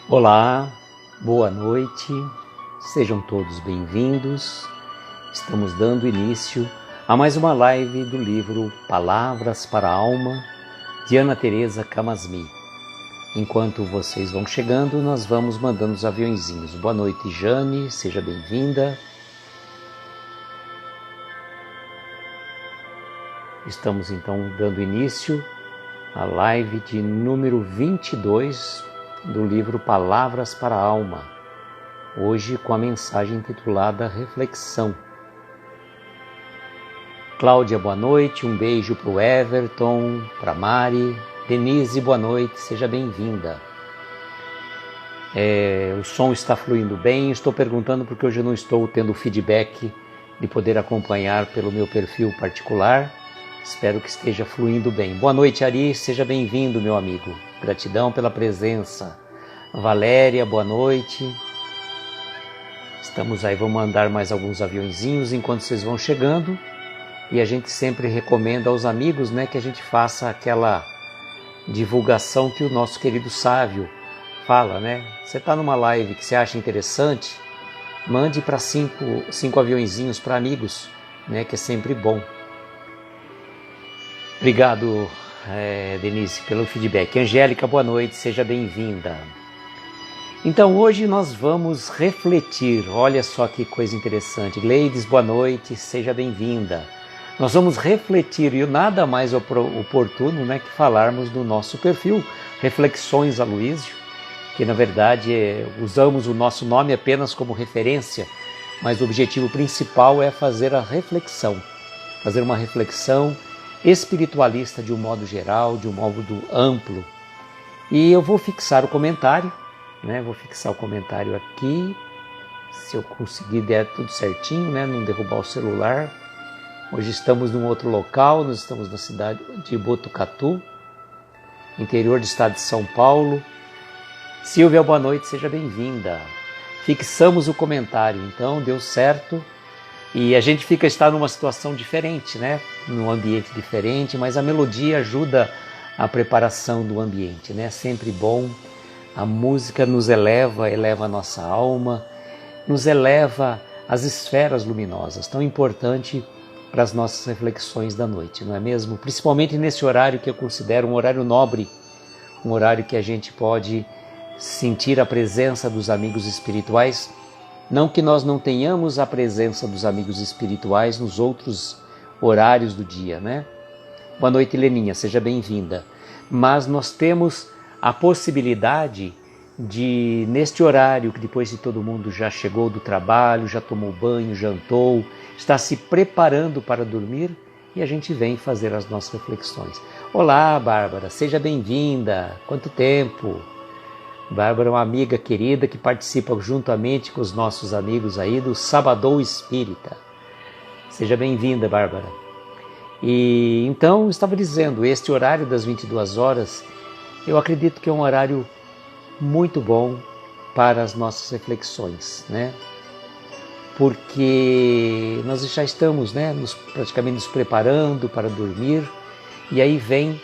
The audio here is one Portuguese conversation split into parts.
Olá, boa noite, sejam todos bem-vindos. Estamos dando início a mais uma live do livro Palavras para a Alma, de Ana Teresa Camasmi. Enquanto vocês vão chegando, nós vamos mandando os aviõezinhos. Boa noite, Jane, seja bem-vinda. Estamos então dando início à live de número 22 do livro Palavras para a Alma, hoje com a mensagem intitulada Reflexão. Cláudia, boa noite, um beijo para o Everton, para a Mari. Denise, boa noite, seja bem-vinda. O som está fluindo bem, estou perguntando porque hoje eu não estou tendo feedback de poder acompanhar pelo meu perfil particular. Espero que esteja fluindo bem. Boa noite, Ari, seja bem-vindo, meu amigo. Gratidão pela presença. Valéria, boa noite. Estamos aí, vamos mandar mais alguns aviõezinhos enquanto vocês vão chegando. E a gente sempre recomenda aos amigos, que a gente faça aquela divulgação que o nosso querido sábio fala, Você está numa live que você acha interessante, mande para cinco aviõezinhos para amigos, que é sempre bom. Obrigado, Denise, pelo feedback. Angélica, boa noite, seja bem-vinda. Então, hoje nós vamos refletir, olha só que coisa interessante. Gleides, boa noite, seja bem-vinda. Nós vamos refletir, e nada mais oportuno que falarmos do nosso perfil, Reflexões Aloísio, que na verdade usamos o nosso nome apenas como referência, mas o objetivo principal é fazer a reflexão, fazer uma reflexão espiritualista de um modo geral, de um modo amplo. E eu vou fixar o comentário, vou fixar o comentário aqui, se eu conseguir der tudo certinho, não derrubar o celular. Hoje estamos num outro local, nós estamos na cidade de Botucatu, interior do estado de São Paulo. Silvia, boa noite, seja bem-vinda. Fixamos o comentário, então deu certo. E a gente está numa situação diferente, num ambiente diferente, mas a melodia ajuda a preparação do ambiente, É sempre bom. A música nos eleva a nossa alma, nos eleva às esferas luminosas, tão importante para as nossas reflexões da noite, não é mesmo? Principalmente nesse horário que eu considero um horário nobre, um horário que a gente pode sentir a presença dos amigos espirituais. Não que nós não tenhamos a presença dos amigos espirituais nos outros horários do dia, Boa noite, Leninha, seja bem-vinda. Mas nós temos a possibilidade de, neste horário, que depois de todo mundo já chegou do trabalho, já tomou banho, jantou, está se preparando para dormir, e a gente vem fazer as nossas reflexões. Olá, Bárbara, seja bem-vinda. Quanto tempo! Bárbara é uma amiga querida que participa juntamente com os nossos amigos aí do Sabadão Espírita. Seja bem-vinda, Bárbara. E então, eu estava dizendo, este horário das 22 horas, eu acredito que é um horário muito bom para as nossas reflexões, Porque nós já estamos, praticamente nos preparando para dormir, e aí vem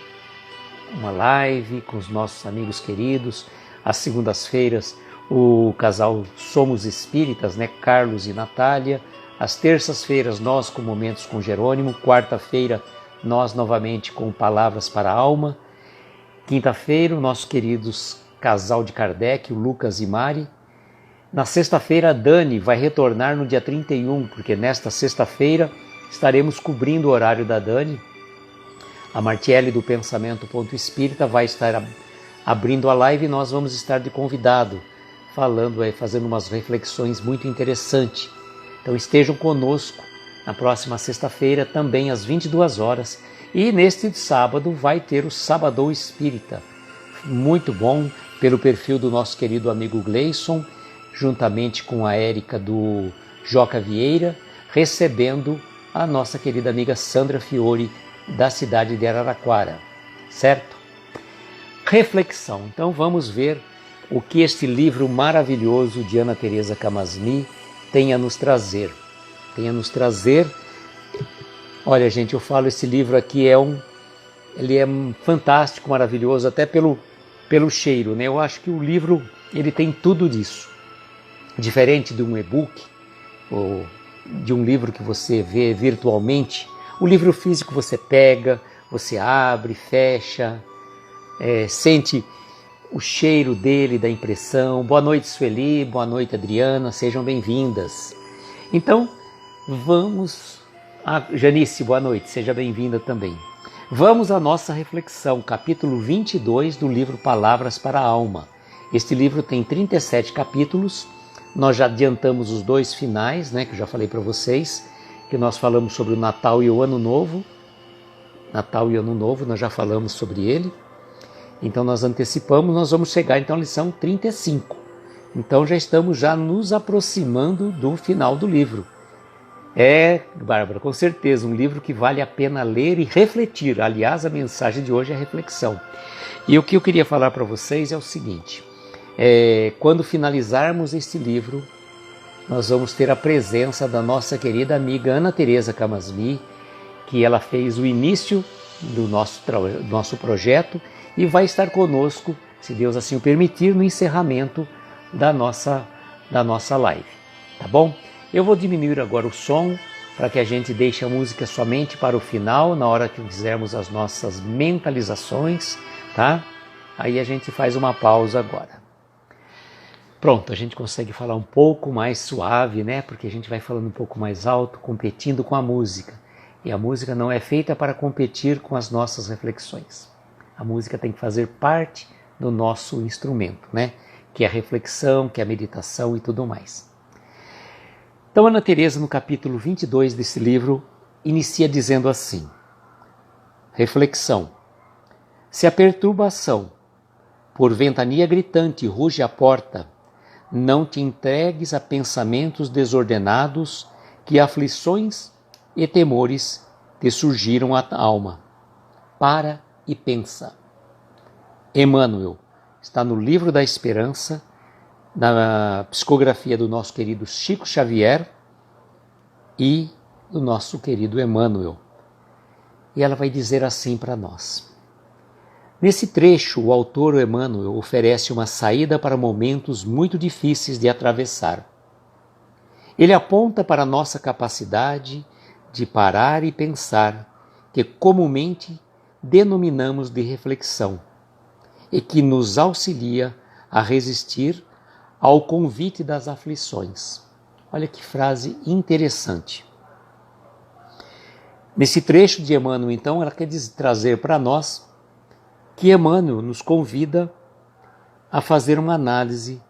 uma live com os nossos amigos queridos. Às segundas-feiras, o casal Somos Espíritas, Carlos e Natália. Às terças-feiras, nós com Momentos com Jerônimo. Quarta-feira, nós novamente com Palavras para a Alma. Quinta-feira, o nosso queridos casal de Kardec, o Lucas e Mari. Na sexta-feira, a Dani vai retornar no dia 31, porque nesta sexta-feira estaremos cobrindo o horário da Dani. A Martiele do Pensamento Ponto Espírita vai estar abrindo a live, e nós vamos estar de convidado, fazendo umas reflexões muito interessantes. Então estejam conosco na próxima sexta-feira, também às 22 horas. E neste sábado vai ter o Sabadão Espírita, muito bom, pelo perfil do nosso querido amigo Gleison, juntamente com a Érica do Joca Vieira, recebendo a nossa querida amiga Sandra Fiore, da cidade de Araraquara, certo? Reflexão. Então vamos ver o que este livro maravilhoso de Ana Teresa Camasmi tem a nos trazer. Olha, gente, eu falo, esse livro aqui ele é fantástico, maravilhoso, até pelo cheiro, Eu acho que o livro ele tem tudo disso. Diferente de um e-book ou de um livro que você vê virtualmente, o livro físico você pega, você abre, fecha, sente o cheiro dele, da impressão. Boa noite, Sueli, boa noite, Adriana, sejam bem-vindas. Então, vamos... Janice, boa noite, seja bem-vinda também. Vamos à nossa reflexão, capítulo 22 do livro Palavras para a Alma. Este livro tem 37 capítulos, nós já adiantamos os 2 finais, que eu já falei para vocês, que nós falamos sobre o Natal e o Ano Novo. Natal e Ano Novo, nós já falamos sobre ele. Então nós antecipamos, nós vamos chegar então à lição 35. Então já estamos nos aproximando do final do livro. Bárbara, com certeza, um livro que vale a pena ler e refletir. Aliás, a mensagem de hoje é reflexão. E o que eu queria falar para vocês é o seguinte, quando finalizarmos este livro, nós vamos ter a presença da nossa querida amiga Ana Teresa Camasmi, que ela fez o início do nosso projeto e vai estar conosco, se Deus assim o permitir, no encerramento da nossa live. Tá bom? Eu vou diminuir agora o som para que a gente deixe a música somente para o final, na hora que fizermos as nossas mentalizações, tá? Aí a gente faz uma pausa agora. Pronto, a gente consegue falar um pouco mais suave, porque a gente vai falando um pouco mais alto, competindo com a música. E a música não é feita para competir com as nossas reflexões. A música tem que fazer parte do nosso instrumento, que é a reflexão, que é a meditação e tudo mais. Então, Ana Teresa, no capítulo 22 desse livro, inicia dizendo assim: reflexão. Se a perturbação, por ventania gritante, ruge à porta, não te entregues a pensamentos desordenados que aflições e temores te surgiram à alma. Para e pensa. Emmanuel, está no Livro da Esperança, na psicografia do nosso querido Chico Xavier e do nosso querido Emmanuel. E ela vai dizer assim para nós. Nesse trecho, o autor Emmanuel oferece uma saída para momentos muito difíceis de atravessar. Ele aponta para a nossa capacidade de parar e pensar, que comumente denominamos de reflexão, e que nos auxilia a resistir ao convite das aflições. Olha que frase interessante. Nesse trecho de Emmanuel, então, ela quer trazer para nós que Emmanuel nos convida a fazer uma análise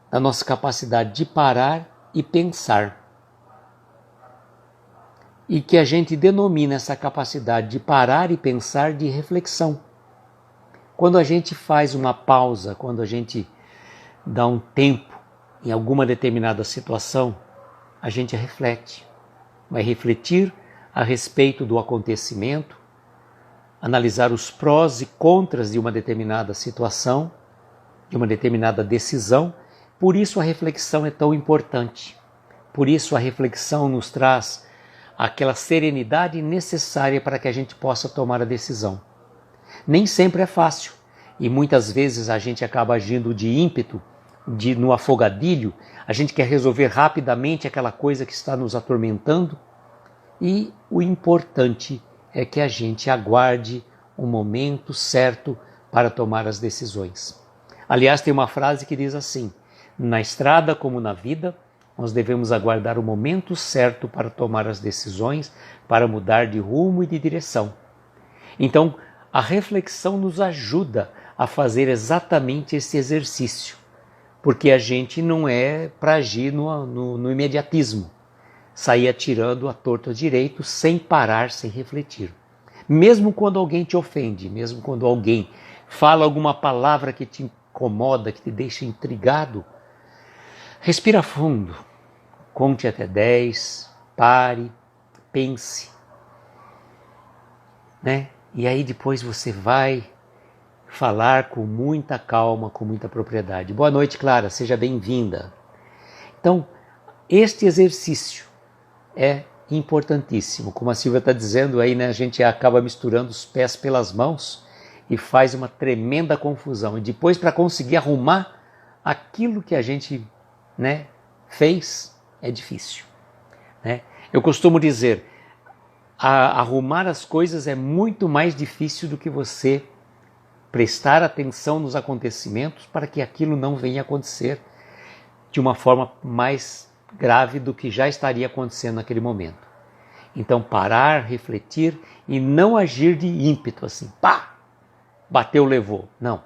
da nossa capacidade de parar e pensar. E que a gente denomina essa capacidade de parar e pensar de reflexão. Quando a gente faz uma pausa, quando a gente dá um tempo em alguma determinada situação, a gente reflete. Vai refletir a respeito do acontecimento, analisar os prós e contras de uma determinada situação, de uma determinada decisão. Por isso a reflexão é tão importante. Por isso a reflexão nos traz aquela serenidade necessária para que a gente possa tomar a decisão. Nem sempre é fácil e muitas vezes a gente acaba agindo de ímpeto, no afogadilho, a gente quer resolver rapidamente aquela coisa que está nos atormentando e o importante é que a gente aguarde o momento certo para tomar as decisões. Aliás, tem uma frase que diz assim: na estrada como na vida, nós devemos aguardar o momento certo para tomar as decisões, para mudar de rumo e de direção. Então, a reflexão nos ajuda a fazer exatamente esse exercício, porque a gente não é para agir no imediatismo, sair atirando à torta à direito sem parar, sem refletir. Mesmo quando alguém te ofende, mesmo quando alguém fala alguma palavra que te incomoda, que te deixa intrigado, respira fundo, conte até 10, pare, pense, E aí depois você vai falar com muita calma, com muita propriedade. Boa noite, Clara, seja bem-vinda. Então, este exercício é importantíssimo. Como a Silvia está dizendo aí, a gente acaba misturando os pés pelas mãos e faz uma tremenda confusão. E depois, para conseguir arrumar aquilo que a gente, né, fez é difícil, né? Eu costumo dizer, arrumar as coisas é muito mais difícil do que você prestar atenção nos acontecimentos para que aquilo não venha a acontecer de uma forma mais grave do que já estaria acontecendo naquele momento. Então parar, refletir e não agir de ímpeto assim, pá, bateu, levou. Não,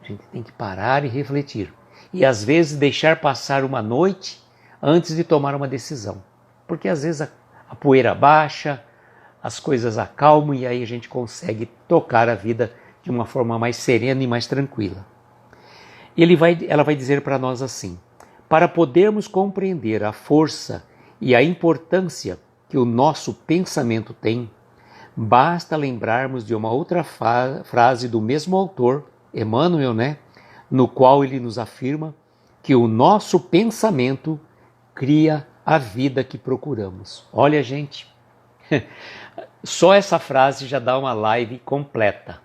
a gente tem que parar e refletir. E às vezes deixar passar uma noite antes de tomar uma decisão. Porque às vezes a poeira baixa, as coisas acalmam e aí a gente consegue tocar a vida de uma forma mais serena e mais tranquila. Ela vai dizer para nós assim: para podermos compreender a força e a importância que o nosso pensamento tem, basta lembrarmos de uma outra frase do mesmo autor, Emmanuel, né? No qual ele nos afirma que o nosso pensamento cria a vida que procuramos. Olha, gente, só essa frase já dá uma live completa.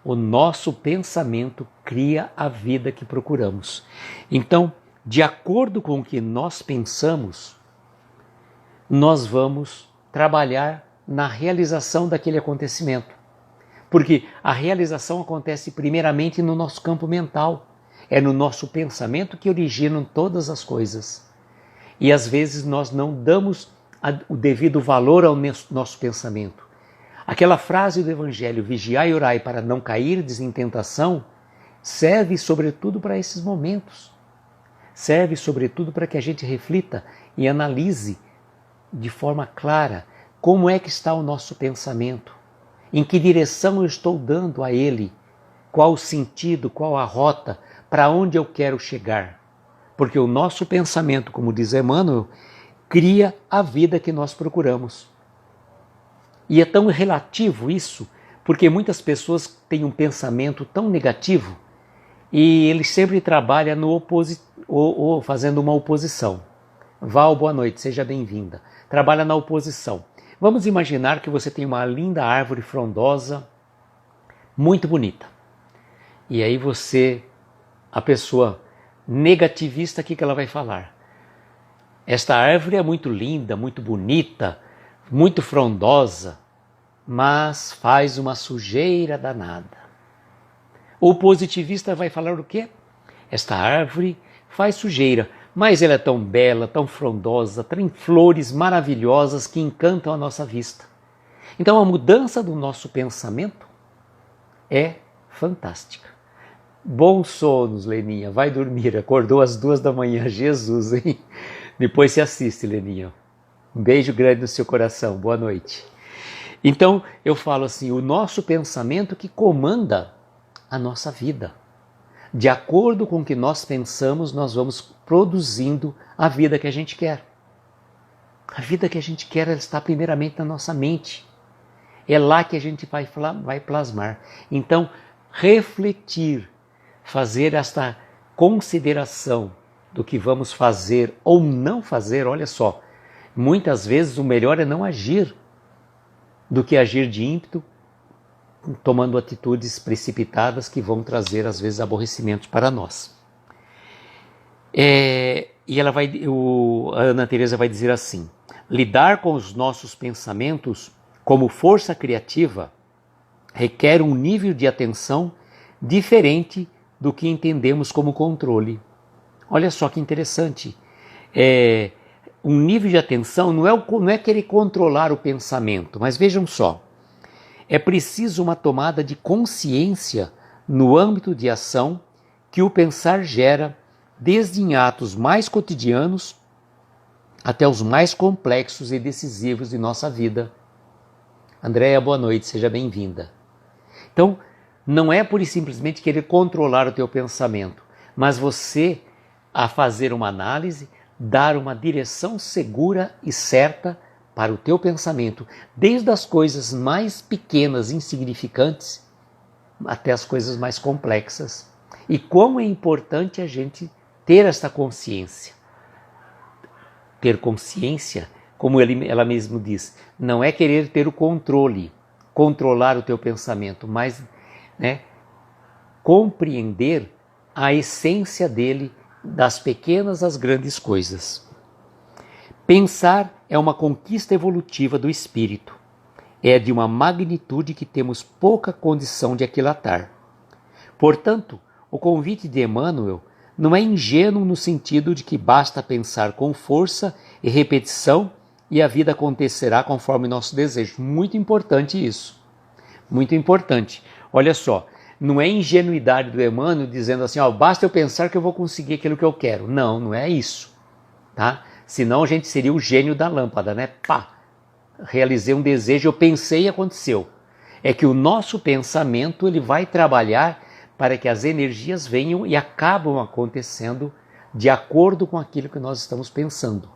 O nosso pensamento cria a vida que procuramos. Então, de acordo com o que nós pensamos, nós vamos trabalhar na realização daquele acontecimento. Porque a realização acontece primeiramente no nosso campo mental. É no nosso pensamento que originam todas as coisas. E às vezes nós não damos o devido valor ao nosso pensamento. Aquela frase do Evangelho, vigiai e orai para não cairdes em tentação, serve sobretudo para esses momentos. Serve sobretudo para que a gente reflita e analise de forma clara como é que está o nosso pensamento, em que direção eu estou dando a ele, qual o sentido, qual a rota, para onde eu quero chegar. Porque o nosso pensamento, como diz Emmanuel, cria a vida que nós procuramos. E é tão relativo isso, porque muitas pessoas têm um pensamento tão negativo e ele sempre trabalha fazendo uma oposição. Val, boa noite, seja bem-vinda. Trabalha na oposição. Vamos imaginar que você tem uma linda árvore frondosa, muito bonita. E aí a pessoa negativista, o que ela vai falar? Esta árvore é muito linda, muito bonita, muito frondosa, mas faz uma sujeira danada. O positivista vai falar o quê? Esta árvore faz sujeira, mas ela é tão bela, tão frondosa, tem flores maravilhosas que encantam a nossa vista. Então a mudança do nosso pensamento é fantástica. Bons sonos, Leninha, vai dormir, acordou às 2 da manhã, Jesus, hein? Depois se assiste, Leninha. Um beijo grande no seu coração, boa noite. Então eu falo assim, o nosso pensamento que comanda a nossa vida. De acordo com o que nós pensamos, nós vamos produzindo a vida que a gente quer. A vida que a gente quer, ela está primeiramente na nossa mente. É lá que a gente vai plasmar. Então, refletir, fazer esta consideração do que vamos fazer ou não fazer, olha só, muitas vezes o melhor é não agir do que agir de ímpeto, tomando atitudes precipitadas que vão trazer, às vezes, aborrecimentos para nós. E a Ana Teresa vai dizer assim, lidar com os nossos pensamentos como força criativa requer um nível de atenção diferente do que entendemos como controle. Olha só que interessante. Um nível de atenção não é querer controlar o pensamento, mas vejam só, é preciso uma tomada de consciência no âmbito de ação que o pensar gera, desde em atos mais cotidianos até os mais complexos e decisivos de nossa vida. Andréia, boa noite, seja bem-vinda. Então, não é pura e simplesmente querer controlar o teu pensamento, mas você, a fazer uma análise, dar uma direção segura e certa para o teu pensamento, desde as coisas mais pequenas, insignificantes, até as coisas mais complexas. E como é importante a gente ter esta consciência. Ter consciência, como ela mesma diz, não é querer ter o controle, controlar o teu pensamento, mas compreender a essência dele, das pequenas às grandes coisas. Pensar é uma conquista evolutiva do espírito. É de uma magnitude que temos pouca condição de aquilatar. Portanto, o convite de Emmanuel não é ingênuo no sentido de que basta pensar com força e repetição e a vida acontecerá conforme nosso desejo. Muito importante isso. Muito importante. Olha só, não é ingenuidade do Emmanuel dizendo assim, basta eu pensar que eu vou conseguir aquilo que eu quero. Não, não é isso. Tá? Senão a gente seria o gênio da lâmpada, né? Pá! Realizei um desejo, eu pensei e aconteceu. É que o nosso pensamento ele vai trabalhar para que as energias venham e acabam acontecendo de acordo com aquilo que nós estamos pensando.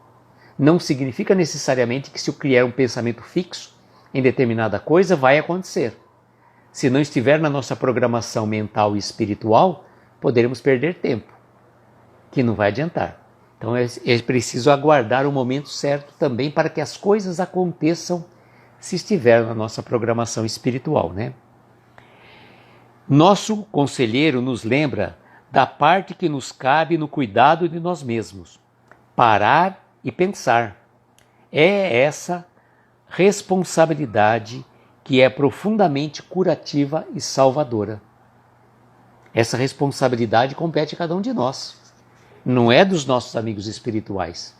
Não significa necessariamente que se eu criar um pensamento fixo em determinada coisa, vai acontecer. Se não estiver na nossa programação mental e espiritual, poderemos perder tempo, que não vai adiantar. Então é preciso aguardar o momento certo também para que as coisas aconteçam se estiver na nossa programação espiritual, né? Nosso conselheiro nos lembra da parte que nos cabe no cuidado de nós mesmos. Parar e pensar. É essa responsabilidade que é profundamente curativa e salvadora. Essa responsabilidade compete a cada um de nós. Não é dos nossos amigos espirituais.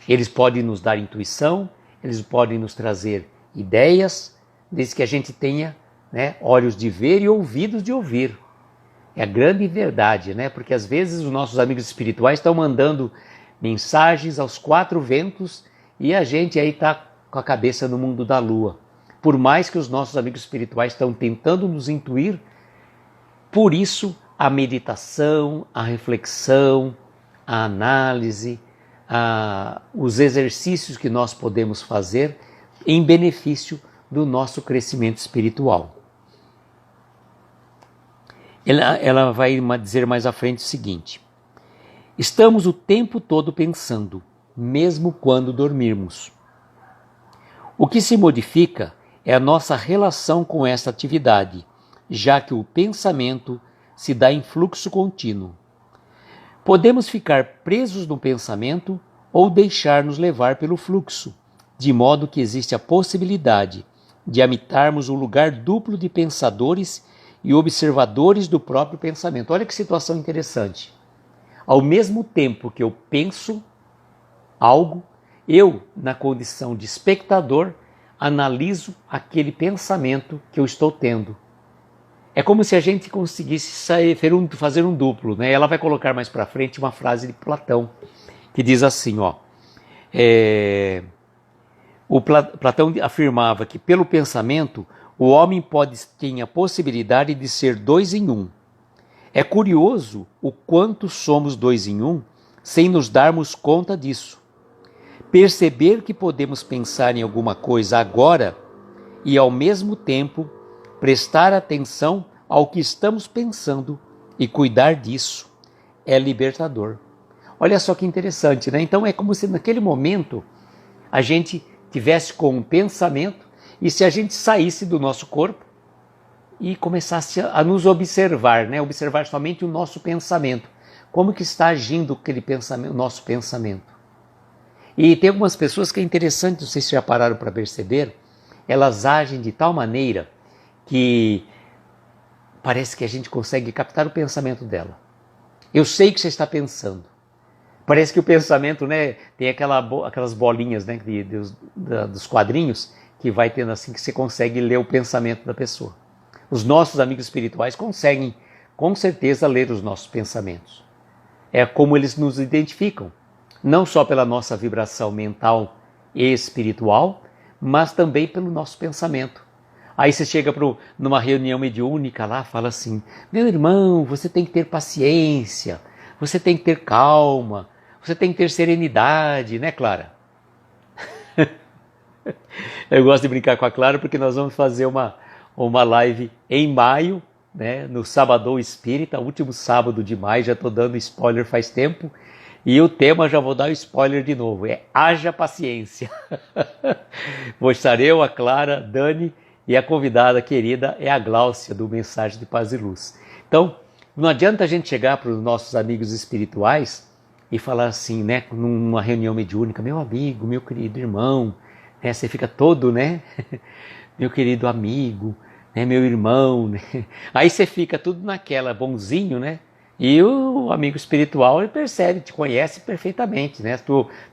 Eles podem nos dar intuição, eles podem nos trazer ideias, desde que a gente tenha olhos de ver e ouvidos de ouvir. É a grande verdade, né? Porque às vezes os nossos amigos espirituais estão mandando mensagens aos quatro ventos e a gente aí está com a cabeça no mundo da lua. Por mais que os nossos amigos espirituais estão tentando nos intuir, por isso a meditação, a reflexão, a análise, os exercícios que nós podemos fazer em benefício do nosso crescimento espiritual. Ela vai dizer mais à frente o seguinte: estamos o tempo todo pensando, mesmo quando dormirmos. O que se modifica é a nossa relação com esta atividade, já que o pensamento se dá em fluxo contínuo. Podemos ficar presos no pensamento ou deixar-nos levar pelo fluxo, de modo que existe a possibilidade de habitarmos um lugar duplo de pensadores e observadores do próprio pensamento. Olha que situação interessante. Ao mesmo tempo que eu penso algo, eu, na condição de espectador, analiso aquele pensamento que eu estou tendo. É como se a gente conseguisse fazer um duplo, né? Ela vai colocar mais para frente uma frase de Platão, que diz assim, Platão afirmava que pelo pensamento o homem tem a possibilidade de ser dois em um. É curioso o quanto somos dois em um sem nos darmos conta disso. Perceber que podemos pensar em alguma coisa agora e ao mesmo tempo prestar atenção ao que estamos pensando e cuidar disso é libertador. Olha só que interessante, né? Então é como se naquele momento a gente tivesse com um pensamento e se a gente saísse do nosso corpo e começasse a nos observar, né? Observar somente o nosso pensamento. Como que está agindo aquele pensamento, o nosso pensamento? E tem algumas pessoas que é interessante, não sei se já pararam para perceber, elas agem de tal maneira que parece que a gente consegue captar o pensamento dela. Eu sei o que você está pensando. Parece que o pensamento, né, tem aquelas bolinhas, né, dos quadrinhos que vai tendo assim que você consegue ler o pensamento da pessoa. Os nossos amigos espirituais conseguem, com certeza, ler os nossos pensamentos. É como eles nos identificam, não só pela nossa vibração mental e espiritual, mas também pelo nosso pensamento. Aí você chega numa reunião mediúnica lá, fala assim, meu irmão, você tem que ter paciência, você tem que ter calma, você tem que ter serenidade, né, Clara? Eu gosto de brincar com a Clara porque nós vamos fazer uma live em maio, né, no Sabadão Espírita, último sábado de maio, já estou dando spoiler faz tempo, e o tema, já vou dar o spoiler de novo, é Haja Paciência. Vou estar eu, a Clara, Dani, e a convidada querida é a Gláucia, do Mensagem de Paz e Luz. Então, Não adianta a gente chegar para os nossos amigos espirituais e falar assim, né, numa reunião mediúnica, meu amigo, meu querido irmão, né, você fica todo, né, meu querido amigo, né, meu irmão, né? Aí você fica tudo naquela, bonzinho, né? E o amigo espiritual ele percebe, te conhece perfeitamente, né?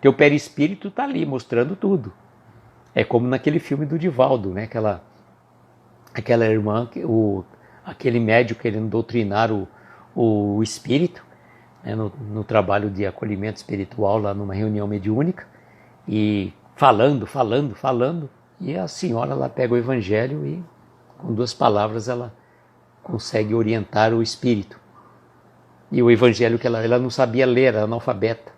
Teu perispírito está ali mostrando tudo. É como naquele filme do Divaldo, né? Aquela irmã, aquele médico querendo doutrinar o espírito, né? No trabalho de acolhimento espiritual lá numa reunião mediúnica e falando, e a senhora lá pega o evangelho e com 2 palavras ela consegue orientar o espírito. E o evangelho que ela não sabia ler, era analfabeta.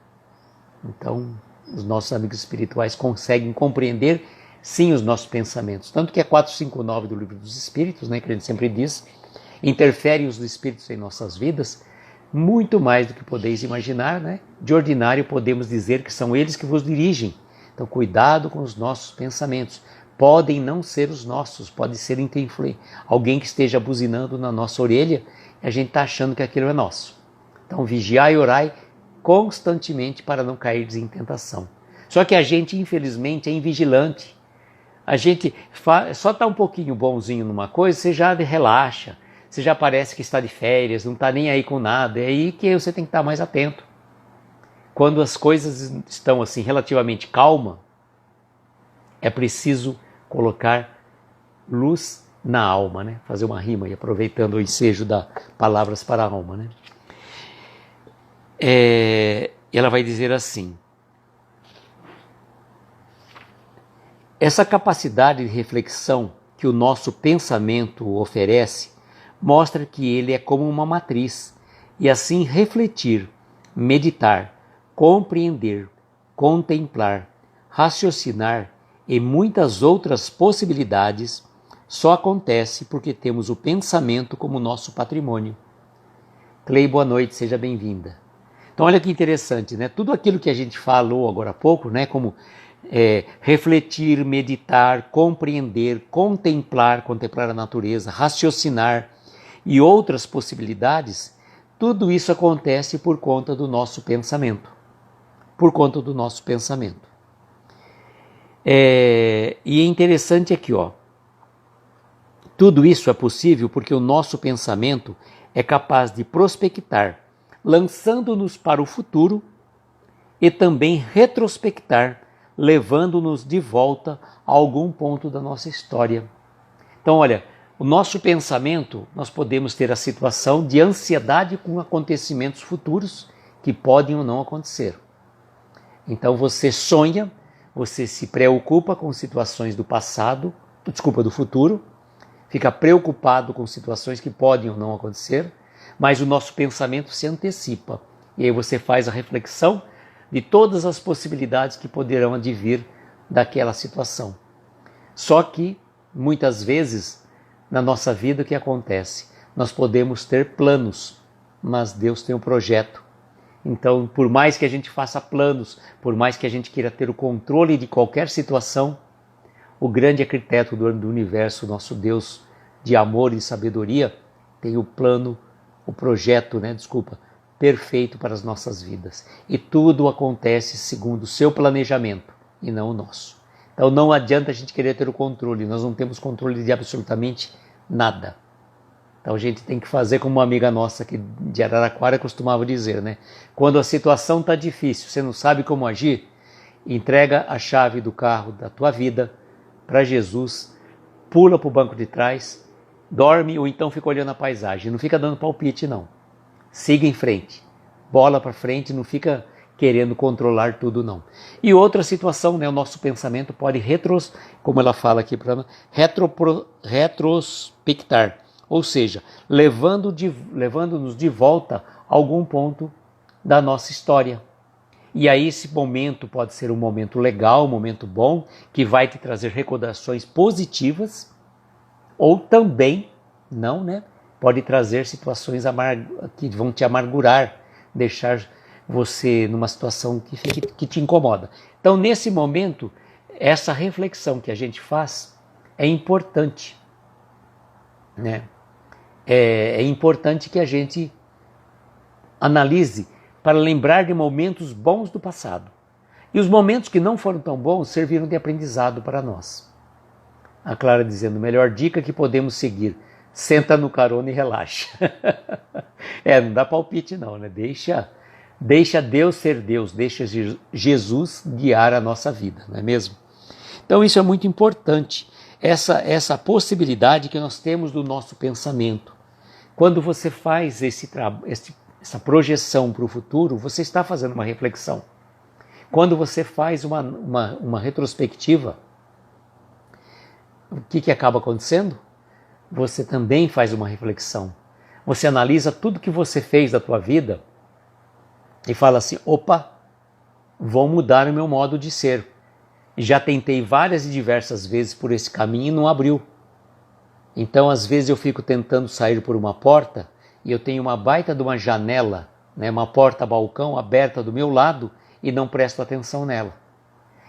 Então, os nossos amigos espirituais conseguem compreender, sim, os nossos pensamentos. Tanto que é 459 do Livro dos Espíritos, né, que a gente sempre diz, interferem os espíritos em nossas vidas, muito mais do que podeis imaginar, né? De ordinário podemos dizer que são eles que vos dirigem. Então, cuidado com os nossos pensamentos. Podem não ser os nossos, pode ser alguém que esteja buzinando na nossa orelha e a gente está achando que aquilo é nosso. Então, vigiai e orai constantemente para não cair em tentação. Só que a gente, infelizmente, é invigilante. A gente só está um pouquinho bonzinho numa coisa, você já relaxa, você já parece que está de férias, não está nem aí com nada. É aí que você tem que estar mais atento. Quando as coisas estão assim relativamente calma, é preciso colocar luz na alma, né? Fazer uma rima e aproveitando o ensejo da Palavras para a Alma, né? Ela vai dizer assim: essa capacidade de reflexão que o nosso pensamento oferece mostra que ele é como uma matriz, e assim refletir, meditar, compreender, contemplar, raciocinar e muitas outras possibilidades só acontece porque temos o pensamento como nosso patrimônio. Clei, boa noite, seja bem-vinda. Então olha que interessante, né? Tudo aquilo que a gente falou agora há pouco, né? Como refletir, meditar, compreender, contemplar a natureza, raciocinar e outras possibilidades, tudo isso acontece por conta do nosso pensamento. Por conta do nosso pensamento. E é interessante aqui, ó. Tudo isso é possível porque o nosso pensamento é capaz de prospectar, lançando-nos para o futuro, e também retrospectar, levando-nos de volta a algum ponto da nossa história. Então, olha, o nosso pensamento, nós podemos ter a situação de ansiedade com acontecimentos futuros que podem ou não acontecer. Então você sonha, você se preocupa com situações do passado, do futuro, fica preocupado com situações que podem ou não acontecer, mas o nosso pensamento se antecipa. E aí você faz a reflexão de todas as possibilidades que poderão advir daquela situação. Só que, muitas vezes, na nossa vida, o que acontece? Nós podemos ter planos, mas Deus tem um projeto. Então, por mais que a gente faça planos, por mais que a gente queira ter o controle de qualquer situação, o grande arquiteto do universo, nosso Deus de amor e sabedoria, tem o plano, o projeto, perfeito para as nossas vidas. E tudo acontece segundo o seu planejamento e não o nosso. Então não adianta a gente querer ter o controle, nós não temos controle de absolutamente nada. Então a gente tem que fazer como uma amiga nossa aqui de Araraquara costumava dizer, né? Quando a situação está difícil, você não sabe como agir, entrega a chave do carro da tua vida para Jesus, pula para o banco de trás, dorme ou então fica olhando a paisagem. Não fica dando palpite, não. Siga em frente, bola para frente, não fica querendo controlar tudo, não. E outra situação, né? O nosso pensamento pode como ela fala aqui para nós, retrospectar. Ou seja, levando-nos de volta a algum ponto da nossa história. E aí esse momento pode ser um momento legal, um momento bom, que vai te trazer recordações positivas, ou também, não, né? Pode trazer situações que vão te amargurar, deixar você numa situação que te incomoda. Então, nesse momento, essa reflexão que a gente faz é importante, né? é importante que a gente analise para lembrar de momentos bons do passado. E os momentos que não foram tão bons serviram de aprendizado para nós. A Clara dizendo, melhor dica que podemos seguir, senta no carona e relaxa. Não dá palpite não, né? Deixa Deus ser Deus, deixa Jesus guiar a nossa vida, não é mesmo? Então isso é muito importante, essa possibilidade que nós temos do nosso pensamento. Quando você faz essa projeção para o futuro, você está fazendo uma reflexão. Quando você faz uma retrospectiva, o que acaba acontecendo? Você também faz uma reflexão. Você analisa tudo que você fez da tua vida e fala assim, opa, vou mudar o meu modo de ser. Já tentei várias e diversas vezes por esse caminho e não abriu. Então, às vezes eu fico tentando sair por uma porta e eu tenho uma baita de uma janela, né, uma porta-balcão aberta do meu lado e não presto atenção nela.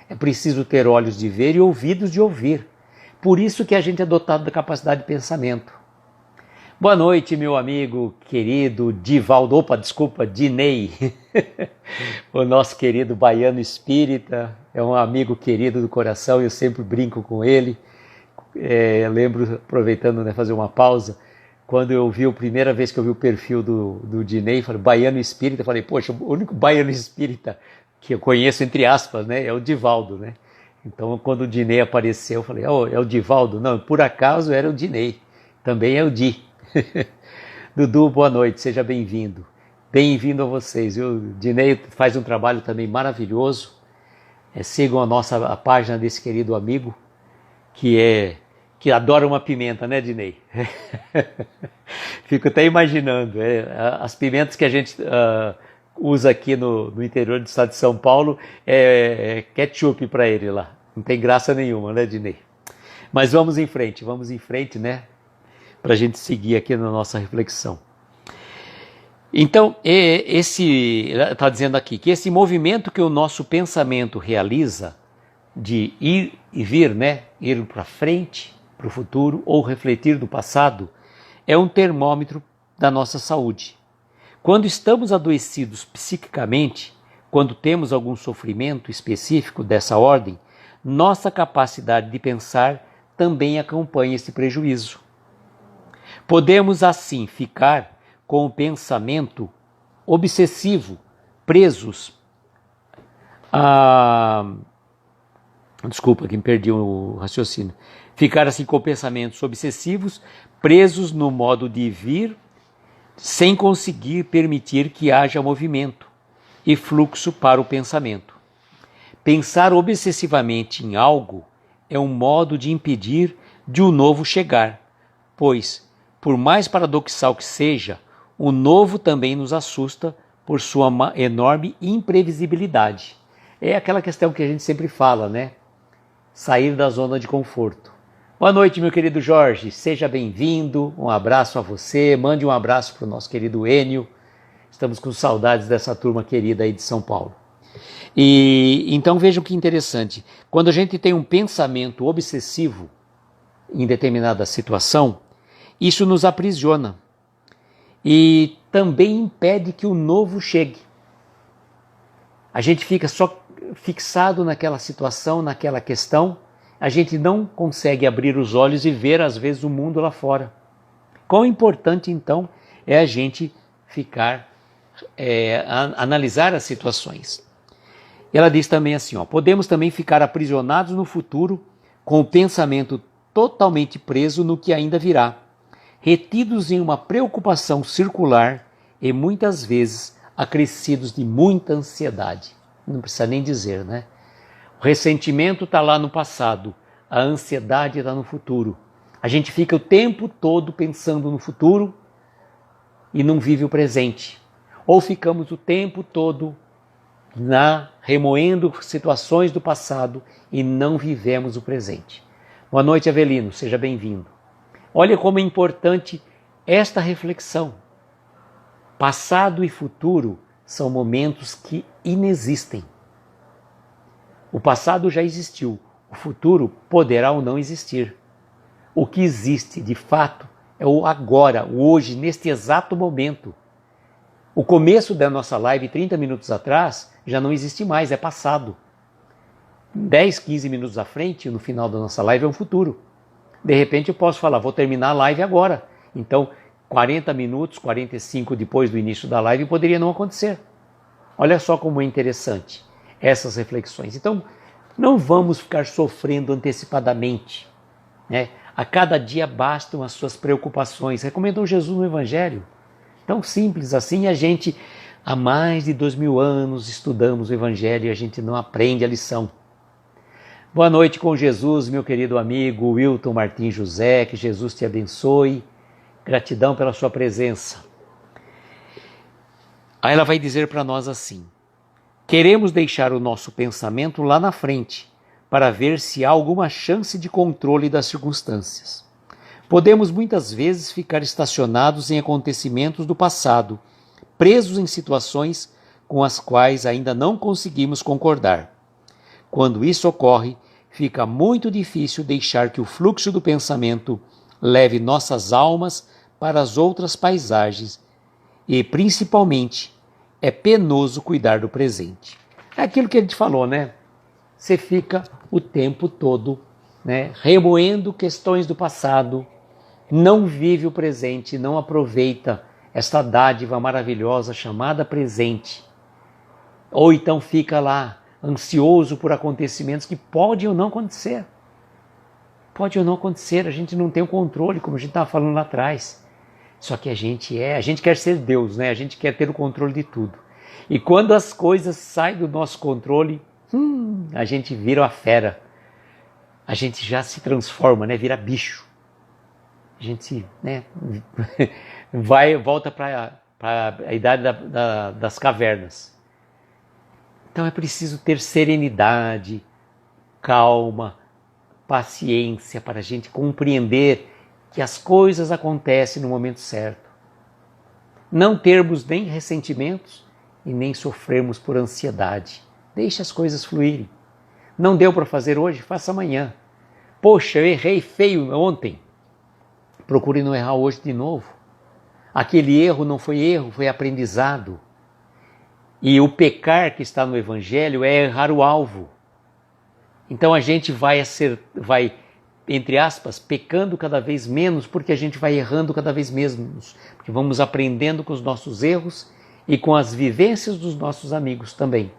É preciso ter olhos de ver e ouvidos de ouvir. Por isso que a gente é dotado da capacidade de pensamento. Boa noite, meu amigo querido Dinei, o nosso querido baiano espírita, é um amigo querido do coração e eu sempre brinco com ele. Eu lembro, aproveitando, né, fazer uma pausa, quando eu vi a primeira vez que eu vi o perfil do Dinei, falei, baiano espírita, falei, poxa, o único baiano espírita que eu conheço, entre aspas, né, é o Divaldo, né? Então, quando o Dinei apareceu, eu falei, é o Divaldo? Não, por acaso era o Dinei, também é o Di. Dudu, boa noite, seja bem-vindo. Bem-vindo a vocês. O Dinei faz um trabalho também maravilhoso. Sigam a página desse querido amigo, que adora uma pimenta, né, Dinei? Fico até imaginando. As pimentas que a gente usa aqui no interior do estado de São Paulo é ketchup para ele lá. Não tem graça nenhuma, né, Dinei? Mas vamos em frente, né? Para a gente seguir aqui na nossa reflexão. Então, está dizendo aqui que esse movimento que o nosso pensamento realiza de ir e vir, né? Ir para frente, para o futuro, ou refletir do passado, é um termômetro da nossa saúde. Quando estamos adoecidos psiquicamente, quando temos algum sofrimento específico dessa ordem, nossa capacidade de pensar também acompanha esse prejuízo. Podemos assim ficar com o pensamento obsessivo, presos Desculpa que me perdi o raciocínio. Ficar assim com pensamentos obsessivos, presos no modo de vir, sem conseguir permitir que haja movimento e fluxo para o pensamento. Pensar obsessivamente em algo é um modo de impedir de o novo chegar, pois, por mais paradoxal que seja, o novo também nos assusta por sua enorme imprevisibilidade. É aquela questão que a gente sempre fala, né? Sair da zona de conforto. Boa noite, meu querido Jorge, seja bem-vindo, um abraço a você, mande um abraço para o nosso querido Enio, estamos com saudades dessa turma querida aí de São Paulo. E então vejam que interessante, quando a gente tem um pensamento obsessivo em determinada situação, isso nos aprisiona e também impede que o novo chegue. A gente fica só fixado naquela situação, naquela questão, a gente não consegue abrir os olhos e ver às vezes o mundo lá fora. Quão importante então é a gente analisar as situações. Ela diz também assim, podemos também ficar aprisionados no futuro com o pensamento totalmente preso no que ainda virá, retidos em uma preocupação circular e muitas vezes acrescidos de muita ansiedade. Não precisa nem dizer, né? O ressentimento está lá no passado, a ansiedade está no futuro. A gente fica o tempo todo pensando no futuro e não vive o presente. Ou ficamos o tempo todo remoendo situações do passado e não vivemos o presente. Boa noite, Avelino, seja bem-vindo. Olha como é importante esta reflexão. Passado e futuro são momentos que inexistem. O passado já existiu, o futuro poderá ou não existir. O que existe de fato é o agora, o hoje, neste exato momento. O começo da nossa live, 30 minutos atrás, já não existe mais, é passado. 10, 15 minutos à frente, no final da nossa live, é um futuro. De repente eu posso falar, vou terminar a live agora. Então, 40 minutos, 45 depois do início da live, poderia não acontecer. Olha só como é interessante essas reflexões. Então, não vamos ficar sofrendo antecipadamente, né? A cada dia bastam as suas preocupações. Recomendou Jesus no Evangelho. Tão simples assim, a gente, há mais de 2000 anos, estudamos o Evangelho e a gente não aprende a lição. Boa noite com Jesus, meu querido amigo Wilton Martins José, que Jesus te abençoe. Gratidão pela sua presença. Aí ela vai dizer para nós assim: queremos deixar o nosso pensamento lá na frente, para ver se há alguma chance de controle das circunstâncias. Podemos muitas vezes ficar estacionados em acontecimentos do passado, presos em situações com as quais ainda não conseguimos concordar. Quando isso ocorre, fica muito difícil deixar que o fluxo do pensamento leve nossas almas para as outras paisagens e, principalmente, é penoso cuidar do presente. É aquilo que a gente falou, né? Você fica o tempo todo, né, remoendo questões do passado, não vive o presente, não aproveita esta dádiva maravilhosa chamada presente. Ou então fica lá, ansioso por acontecimentos que podem ou não acontecer. Pode ou não acontecer, a gente não tem o controle, como a gente estava falando lá atrás. Só que a gente quer ser Deus, né? A gente quer ter o controle de tudo. E quando as coisas saem do nosso controle, a gente vira uma fera. A gente já se transforma, né? Vira bicho. A gente, né? volta para a idade das cavernas. Então é preciso ter serenidade, calma, paciência para a gente compreender que as coisas acontecem no momento certo. Não termos nem ressentimentos e nem sofrermos por ansiedade. Deixe as coisas fluírem. Não deu para fazer hoje? Faça amanhã. Poxa, eu errei feio ontem. Procure não errar hoje de novo. Aquele erro não foi erro, foi aprendizado. E o pecar que está no Evangelho é errar o alvo. Então a gente vai, entre aspas, pecando cada vez menos, porque a gente vai errando cada vez menos. Porque vamos aprendendo com os nossos erros e com as vivências dos nossos amigos também.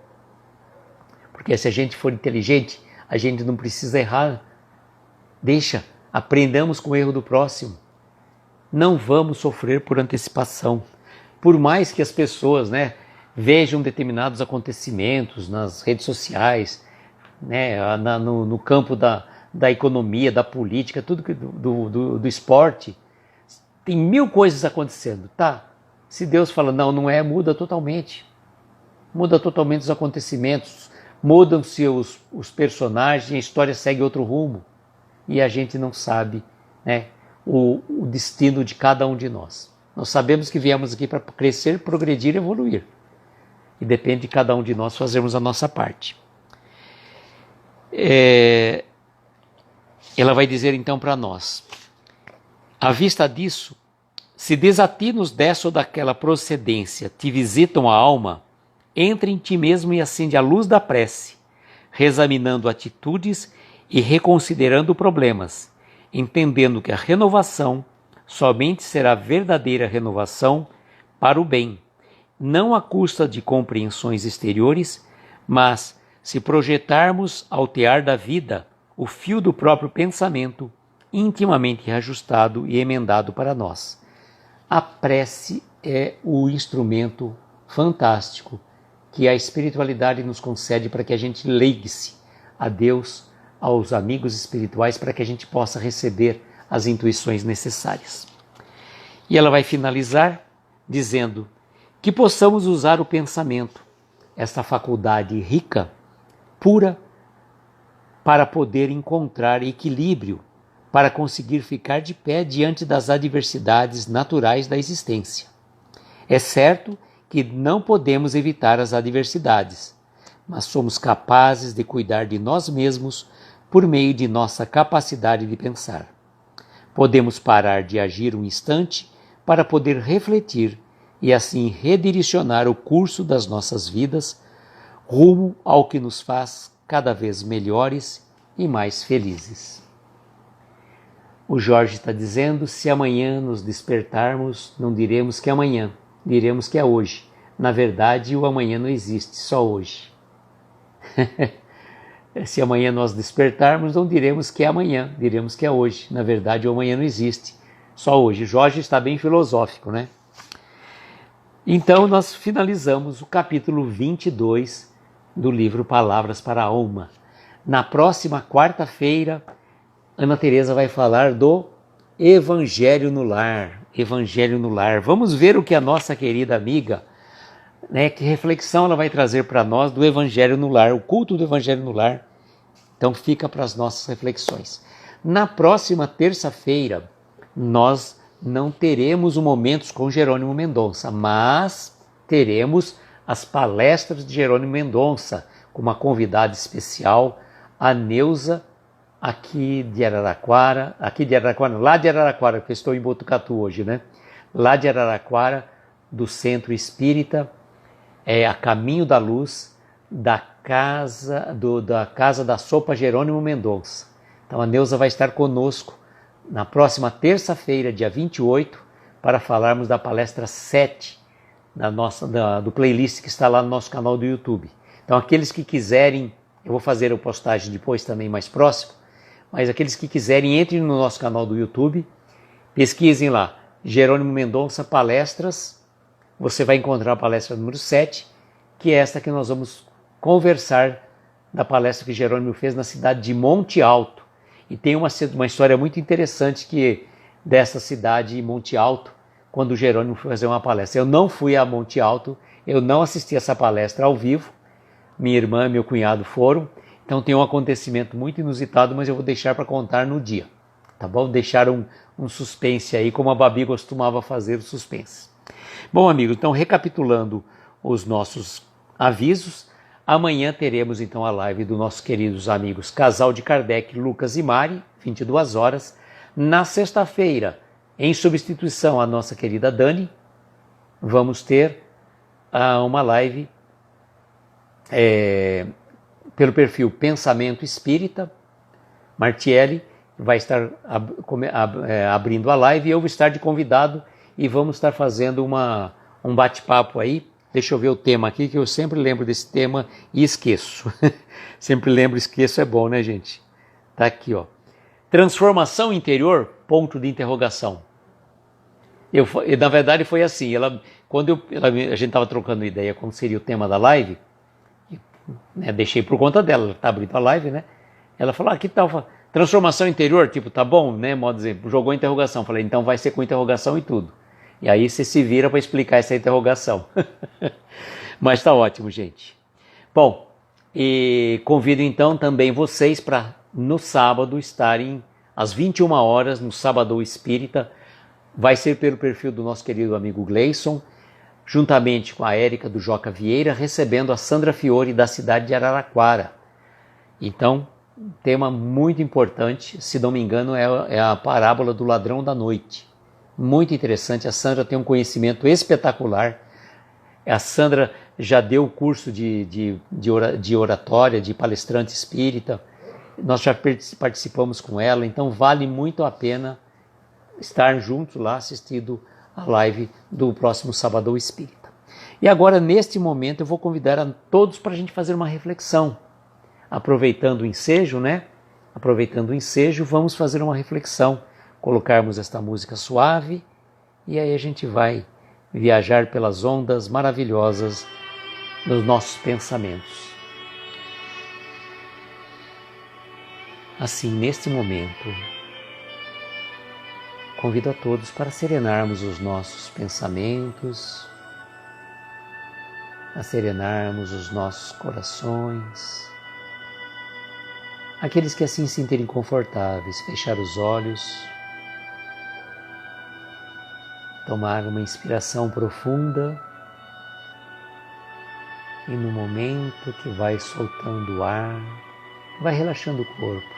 Porque se a gente for inteligente, a gente não precisa errar. Aprendamos com o erro do próximo. Não vamos sofrer por antecipação. Por mais que as pessoas, né, vejam determinados acontecimentos nas redes sociais, né, no campo da economia, da política, tudo do esporte, tem 1000 coisas acontecendo, tá? Se Deus fala não é, muda totalmente. Muda totalmente os acontecimentos, mudam-se os personagens, a história segue outro rumo. E a gente não sabe, né, o destino de cada um de nós. Nós sabemos que viemos aqui para crescer, progredir e evoluir. E depende de cada um de nós fazermos a nossa parte. Ela vai dizer então para nós: à vista disso, se desatinos dessa ou daquela procedência te visitam a alma, entra em ti mesmo e acende a luz da prece, reexaminando atitudes e reconsiderando problemas, entendendo que a renovação somente será verdadeira renovação para o bem, não à custa de compreensões exteriores, mas se projetarmos ao tear da vida o fio do próprio pensamento, intimamente reajustado e emendado para nós. A prece é o instrumento fantástico que a espiritualidade nos concede para que a gente ligue-se a Deus, aos amigos espirituais, para que a gente possa receber as intuições necessárias. E ela vai finalizar dizendo que possamos usar o pensamento, esta faculdade rica, pura, para poder encontrar equilíbrio, para conseguir ficar de pé diante das adversidades naturais da existência. É certo que não podemos evitar as adversidades, mas somos capazes de cuidar de nós mesmos por meio de nossa capacidade de pensar. Podemos parar de agir um instante para poder refletir e assim redirecionar o curso das nossas vidas rumo ao que nos faz cada vez melhores e mais felizes. O Jorge está dizendo: se amanhã nos despertarmos, não diremos que é amanhã, diremos que é hoje. Na verdade, o amanhã não existe, só hoje. Se amanhã nós despertarmos, não diremos que é amanhã, diremos que é hoje. Na verdade, o amanhã não existe, só hoje. Jorge está bem filosófico, né? Então, nós finalizamos o capítulo 22 do livro Palavras para a Alma. Na próxima quarta-feira, Ana Teresa vai falar do Evangelho no Lar. Evangelho no Lar. Vamos ver o que a nossa querida amiga, né, que reflexão ela vai trazer para nós do Evangelho no Lar, o culto do Evangelho no Lar. Então fica para as nossas reflexões. Na próxima terça-feira, nós não teremos o Momentos com Jerônimo Mendonça, mas teremos as palestras de Jerônimo Mendonça, com uma convidada especial, a Neuza, lá de Araraquara, porque eu estou em Botucatu hoje, né? Lá de Araraquara, do Centro Espírita, a Caminho da Luz, da Casa da Sopa Jerônimo Mendonça. Então a Neuza vai estar conosco na próxima terça-feira, dia 28, para falarmos da palestra 7 do playlist que está lá no nosso canal do YouTube. Então aqueles que quiserem, eu vou fazer a postagem depois também mais próximo, mas aqueles que quiserem, entrem no nosso canal do YouTube, pesquisem lá, Jerônimo Mendonça Palestras, você vai encontrar a palestra número 7, que é esta que nós vamos conversar da palestra que Jerônimo fez na cidade de Monte Alto. E tem uma história muito interessante dessa cidade, Monte Alto, quando o Jerônimo foi fazer uma palestra. Eu não fui a Monte Alto, eu não assisti essa palestra ao vivo, minha irmã e meu cunhado foram, então tem um acontecimento muito inusitado, mas eu vou deixar para contar no dia, tá bom? Deixar um suspense aí, como a Babi costumava fazer o suspense. Bom, amigo, então recapitulando os nossos avisos, amanhã teremos então a live dos nossos queridos amigos Casal de Kardec, Lucas e Mari, 22 horas. Na sexta-feira, em substituição à nossa querida Dani, vamos ter uma live pelo perfil Pensamento Espírita. Martielli vai estar abrindo a live e eu vou estar de convidado e vamos estar fazendo um bate-papo aí. Deixa eu ver o tema aqui, que eu sempre lembro desse tema e esqueço. Sempre lembro e esqueço, é bom, né, gente? Tá aqui, ó. Transformação interior, ponto de interrogação. Na verdade foi assim, a gente estava trocando ideia como seria o tema da live, né, deixei por conta dela, ela está abrindo a live, né? Ela falou, que tal? Transformação interior, tipo, tá bom, né? Modo de dizer, jogou interrogação. Falei, então vai ser com interrogação e tudo. E aí você se vira para explicar essa interrogação. Mas está ótimo, gente. Bom, e convido então também vocês para no sábado estarem às 21 horas no Sábado Espírita. Vai ser pelo perfil do nosso querido amigo Gleison, juntamente com a Érica do Joca Vieira, recebendo a Sandra Fiore da cidade de Araraquara. Então, um tema muito importante, se não me engano, é a parábola do ladrão da noite. Muito interessante, a Sandra tem um conhecimento espetacular. A Sandra já deu curso de oratória, de palestrante espírita. Nós já participamos com ela, então vale muito a pena estar juntos lá assistindo a live do próximo Sábado Espírita. E agora, neste momento, eu vou convidar a todos para a gente fazer uma reflexão. Aproveitando o ensejo, né? Aproveitando o ensejo, vamos fazer uma reflexão. Colocarmos esta música suave e aí a gente vai viajar pelas ondas maravilhosas dos nossos pensamentos. Assim, neste momento, convido a todos para serenarmos os nossos pensamentos, a serenarmos os nossos corações. Aqueles que assim se sentirem confortáveis, fechar os olhos, tomar uma inspiração profunda e no momento que vai soltando o ar, vai relaxando o corpo.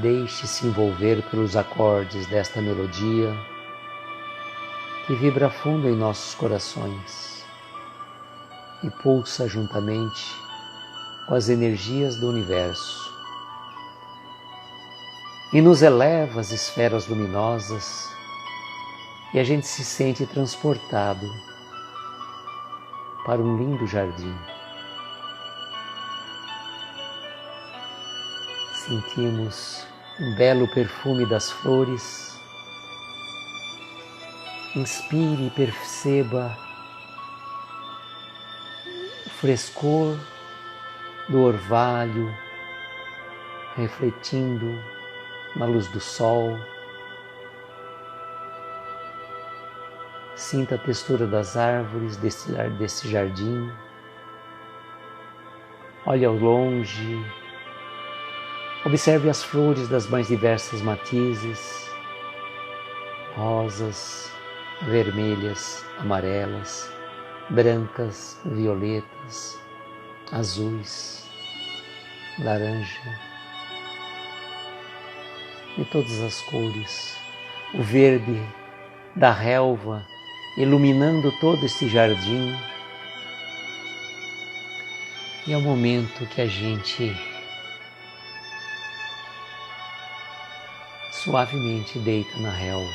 Deixe-se envolver pelos acordes desta melodia que vibra fundo em nossos corações e pulsa juntamente com as energias do universo e nos eleva às esferas luminosas e a gente se sente transportado para um lindo jardim. Sentimos um belo perfume das flores. Inspire e perceba o frescor do orvalho refletindo na luz do sol. Sinta a textura das árvores desse jardim. Olhe ao longe. Observe as flores das mais diversas matizes, rosas, vermelhas, amarelas, brancas, violetas, azuis, laranja, de todas as cores. O verde da relva iluminando todo este jardim. E é o momento que a gente suavemente deita na relva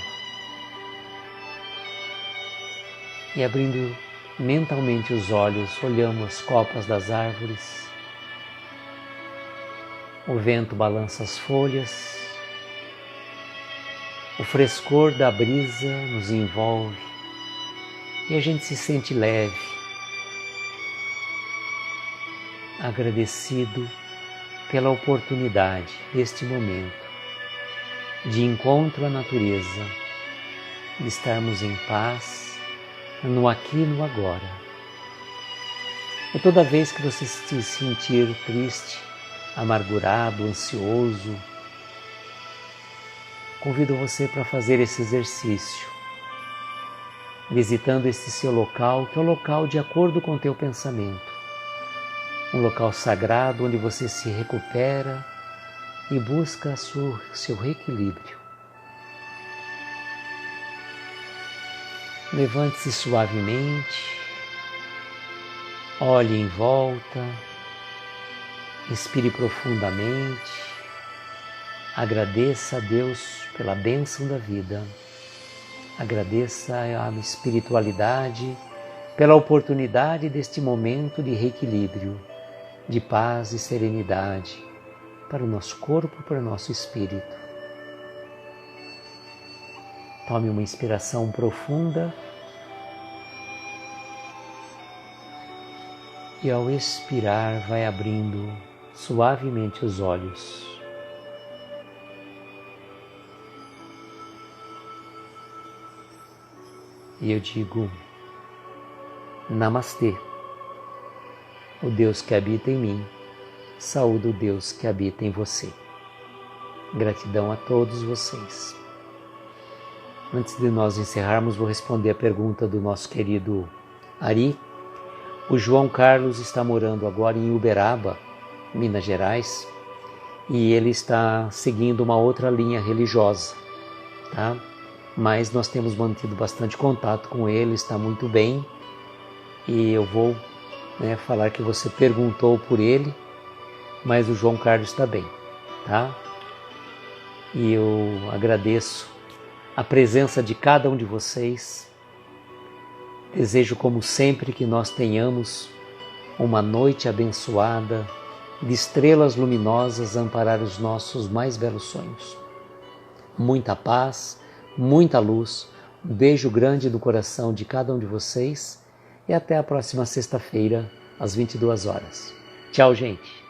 e, abrindo mentalmente os olhos, olhamos as copas das árvores. O vento balança as folhas, o frescor da brisa nos envolve e a gente se sente leve, agradecido pela oportunidade deste momento de encontro à natureza, de estarmos em paz no aqui e no agora. E toda vez que você se sentir triste, amargurado, ansioso, convido você para fazer esse exercício, visitando esse seu local, que é o local de acordo com o teu pensamento. Um local sagrado onde você se recupera e busca seu reequilíbrio. Levante-se suavemente, olhe em volta, inspire profundamente, agradeça a Deus pela bênção da vida, agradeça a espiritualidade pela oportunidade deste momento de reequilíbrio, de paz e serenidade para o nosso corpo e para o nosso espírito. Tome uma inspiração profunda e, ao expirar, vai abrindo suavemente os olhos. E eu digo: Namastê. O Deus que habita em mim, saúde o Deus que habita em você. Gratidão a todos vocês. Antes de nós encerrarmos, vou responder a pergunta do nosso querido Ari. O João Carlos está morando agora em Uberaba, Minas Gerais, e ele está seguindo uma outra linha religiosa, tá? Mas nós temos mantido bastante contato com ele, está muito bem, e eu vou falar que você perguntou por ele, mas o João Carlos está bem, tá? E eu agradeço a presença de cada um de vocês. Desejo, como sempre, que nós tenhamos uma noite abençoada, de estrelas luminosas a amparar os nossos mais belos sonhos. Muita paz, muita luz, um beijo grande no coração de cada um de vocês e até a próxima sexta-feira, às 22 horas. Tchau, gente!